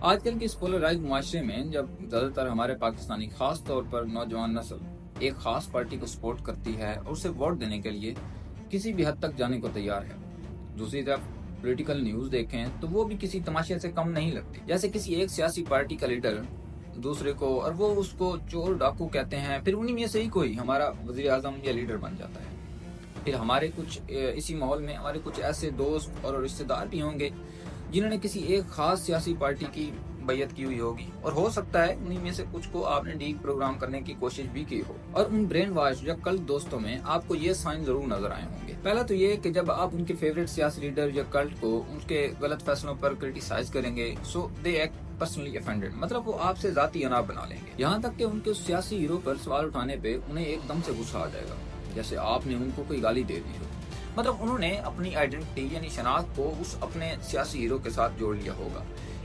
آج کل کے اس پولرائز معاشرے میں جب زیادہ تر ہمارے پاکستانی خاص طور پر نوجوان نسل ایک خاص پارٹی کو سپورٹ کرتی ہے اور اسے ووٹ دینے کے لیے کسی بھی حد تک جانے کو تیار ہے، دوسری طرف پولیٹیکل نیوز دیکھیں تو وہ بھی کسی تماشے سے کم نہیں لگتی۔ جیسے کسی ایک سیاسی پارٹی کا لیڈر دوسرے کو اور وہ اس کو چور ڈاکو کہتے ہیں، پھر انہی میں سے ہی کوئی ہمارا وزیر اعظم یا لیڈر بن جاتا ہے۔ پھر ہمارے کچھ اسی ماحول میں ہمارے کچھ ایسے دوست اور رشتہ دار بھی ہوں گے جنہوں نے کسی ایک خاص سیاسی پارٹی کی بیعت کی ہوئی ہوگی، اور ہو سکتا ہے انہی میں سے کچھ کو آپ نے ڈیل پروگرام کرنے کی کوشش بھی کی ہو، اور ان برین واش یا کلٹ دوستوں میں آپ کو یہ سائن ضرور نظر آئے ہوں گے۔ پہلا تو یہ کہ جب آپ ان کے فیوریٹ سیاسی لیڈر یا کلٹ کو ان کے غلط فیصلوں پر کرٹیسائز کریں گے، سو دے ایکٹ پرسنلی افینڈڈ، مطلب وہ آپ سے ذاتی اناپ بنا لیں گے، یہاں تک کہ ان کے اس سیاسی ہیرو پر سوال اٹھانے پہ انہیں ایک دم سے غصہ آ جائے گا، جیسے آپ نے ان کو کوئی گالی دے دی ہو۔ مطلب انہوں نے اپنی آئیڈینٹی یعنی شناخت کو اس اپنے سیاسی ہیرو کے ساتھ جوڑ لیا ہوگا،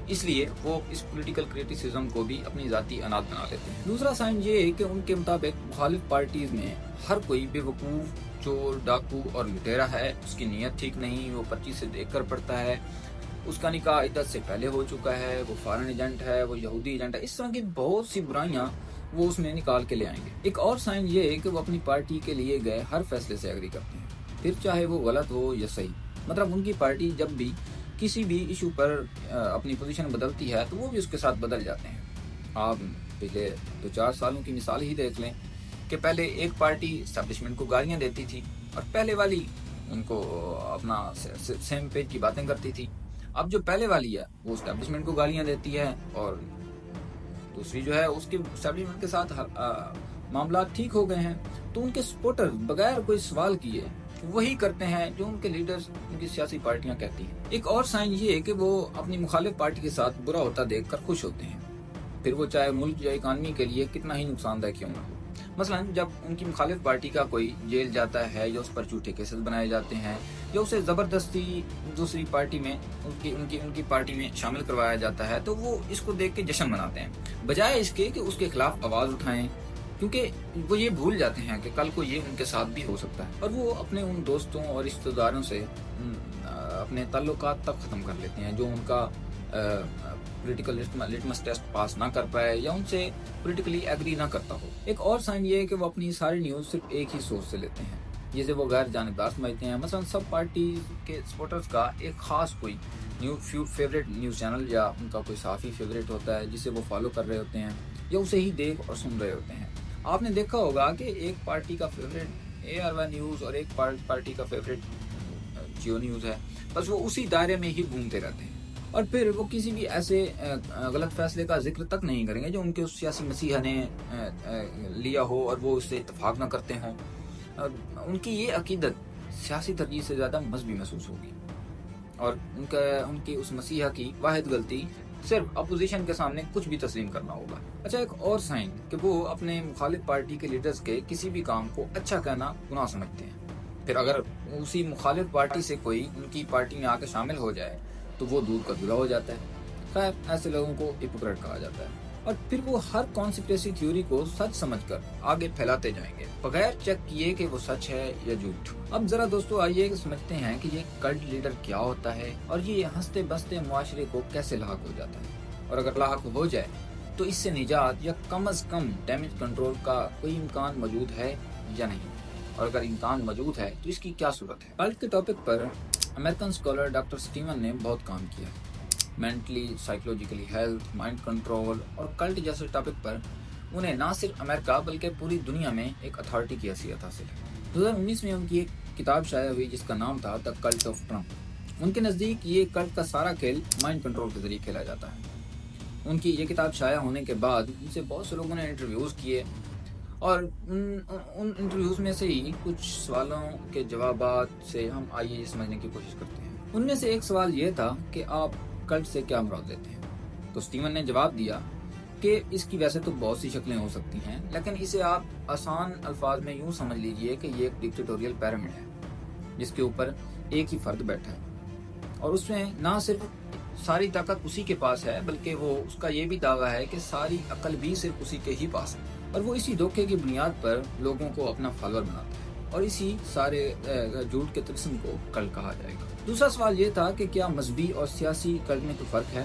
اس لیے وہ اس پولیٹیکل کریٹیسزم کو بھی اپنی ذاتی اناط بنا لیتے ہیں۔ دوسرا سائن یہ ہے کہ ان کے مطابق مخالف پارٹیز میں ہر کوئی بے وقوف، چور، ڈاکو اور لٹیرا ہے، اس کی نیت ٹھیک نہیں، وہ پرچی سے دیکھ کر پڑتا ہے، اس کا نکاح عدت سے پہلے ہو چکا ہے، وہ فارن ایجنٹ ہے، وہ یہودی ایجنٹ ہے، اس طرح کی بہت سی برائیاں وہ اس میں نکال کے لے آئیں گے۔ ایک اور سائن یہ ہے کہ وہ اپنی پارٹی کے لیے گئے ہر فیصلے سے ایگری کرتے ہیں، پھر چاہے وہ غلط ہو یا صحیح۔ مطلب ان کی پارٹی جب بھی کسی بھی ایشو پر اپنی پوزیشن بدلتی ہے تو وہ بھی اس کے ساتھ بدل جاتے ہیں۔ آپ پچھلے 2-4 سالوں کی مثال ہی دیکھ لیں کہ پہلے ایک پارٹی اسٹیبلشمنٹ کو گالیاں دیتی تھی اور پہلے والی ان کو اپنا سیم پیج کی باتیں کرتی تھی، اب جو پہلے والی ہے وہ اسٹیبلشمنٹ کو گالیاں دیتی ہے اور دوسری جو ہے اس کے اسٹیبلشمنٹ کے ساتھ معاملات ٹھیک ہو گئے ہیں، تو ان کے سپورٹر بغیر کوئی سوال کیے وہی کرتے ہیں جو ان کے لیڈرز، ان کی سیاسی پارٹیاں کہتی ہیں۔ ایک اور سائن یہ ہے کہ وہ اپنی مخالف پارٹی کے ساتھ برا ہوتا دیکھ کر خوش ہوتے ہیں، پھر وہ چاہے ملک یا اکانومی کے لیے کتنا ہی نقصان دہ کیوں نہ ہو۔ مثلا جب ان کی مخالف پارٹی کا کوئی جیل جاتا ہے یا اس پر جھوٹے کیسز بنائے جاتے ہیں یا اسے زبردستی دوسری پارٹی میں ان کی پارٹی میں شامل کروایا جاتا ہے تو وہ اس کو دیکھ کے جشن مناتے ہیں، بجائے اس کے کہ اس کے خلاف آواز اٹھائیں، کیونکہ وہ یہ بھول جاتے ہیں کہ کل کو یہ ان کے ساتھ بھی ہو سکتا ہے، اور وہ اپنے ان دوستوں اور رشتہ داروں سے اپنے تعلقات تک ختم کر لیتے ہیں جو ان کا پولیٹیکل لٹمس ٹیسٹ پاس نہ کر پائے یا ان سے پولیٹیکلی ایگری نہ کرتا ہو۔ ایک اور سائن یہ ہے کہ وہ اپنی ساری نیوز صرف ایک ہی سورس سے لیتے ہیں، جسے وہ غیر جانبدار سمجھتے ہیں۔ مثلا سب پارٹی کے سپورٹرز کا ایک خاص کوئی فیوریٹ نیوز چینل یا ان کا کوئی صحافی فیوریٹ ہوتا ہے جسے وہ فالو کر رہے ہوتے ہیں یا اسے ہی دیکھ اور سن رہے ہوتے ہیں۔ آپ نے دیکھا ہوگا کہ ایک پارٹی کا فیوریٹ AR1 نیوز اور ایک پارٹی کا فیوریٹ جیو نیوز ہے، بس وہ اسی دائرے میں ہی گھومتے رہتے ہیں، اور پھر وہ کسی بھی ایسے غلط فیصلے کا ذکر تک نہیں کریں گے جو ان کے اس سیاسی مسیحا نے لیا ہو اور وہ اس سے اتفاق نہ کرتے ہوں۔ ان کی یہ عقیدت سیاسی ترجیح سے زیادہ مذہبی محسوس ہوگی، اور ان کی اس مسیحا کی واحد غلطی صرف اپوزیشن کے سامنے کچھ بھی تسلیم کرنا ہوگا۔ اچھا، ایک اور سائن کہ وہ اپنے مخالف پارٹی کے لیڈرز کے کسی بھی کام کو اچھا کہنا گناہ سمجھتے ہیں، پھر اگر اسی مخالف پارٹی سے کوئی ان کی پارٹی میں آ کے شامل ہو جائے تو وہ دودھ کا دھلا ہو جاتا ہے۔ خیر، ایسے لوگوں کو ہپوکریٹ کہا جاتا ہے، اور پھر وہ ہر کانسپریسی تھیوری کو سچ سمجھ کر آگے پھیلاتے جائیں گے بغیر چیک کیے کہ وہ سچ ہے یا جھوٹ۔ اب ذرا دوستو آئیے کہ سمجھتے ہیں کہ یہ کلٹ لیڈر کیا ہوتا ہے اور یہ ہنستے بستے معاشرے کو کیسے لاحق ہو جاتا ہے، اور اگر لاحق ہو جائے تو اس سے نجات یا کم از کم ڈیمیج کنٹرول کا کوئی امکان موجود ہے یا نہیں، اور اگر امکان موجود ہے تو اس کی کیا صورت ہے۔ کلٹ کے ٹاپک پر امریکن اسکالر ڈاکٹر سٹیون نے بہت کام کیا ہے۔ Mentally, psychologically health, mind control اور کلٹ جیسے ٹاپک پر انہیں نہ صرف امریکہ بلکہ پوری دنیا میں ایک اتھارٹی کی حیثیت حاصل ہے۔ 2019 میں ان کی ایک کتاب شائع ہوئی جس کا نام تھا دی کلٹ آف ٹرمپ۔ ان کے نزدیک یہ کلٹ کا سارا کھیل مائنڈ کنٹرول کے ذریعے کھیلا جاتا ہے۔ ان کی یہ کتاب شائع ہونے کے بعد ان سے بہت سے لوگوں نے انٹرویوز کیے، اور ان انٹرویوز میں سے ہی کچھ سوالوں کے جوابات سے ہم آئیے یہ سمجھنے کی کوشش کرتے ہیں۔ ان میں سے ایک سوال یہ تھا کہ آپ کلٹ سے کیا مراد لیتے ہیں؟ تو سٹیون نے جواب دیا کہ اس کی ویسے تو بہت سی شکلیں ہو سکتی ہیں، لیکن اسے آپ آسان الفاظ میں یوں سمجھ لیجئے کہ یہ ایک ڈکٹیٹوریل پیرامڈ ہے جس کے اوپر ایک ہی فرد بیٹھا ہے، اور اس میں نہ صرف ساری طاقت اسی کے پاس ہے بلکہ وہ اس کا یہ بھی دعویٰ ہے کہ ساری عقل بھی صرف اسی کے ہی پاس ہے، اور وہ اسی دھوکے کی بنیاد پر لوگوں کو اپنا فالوور بناتا ہے، اور اسی سارے جھوٹ کے طلسم کو کلٹ کہا جائے گا۔ دوسرا سوال یہ تھا کہ کیا مذہبی اور سیاسی کلٹ میں کوئی فرق ہے؟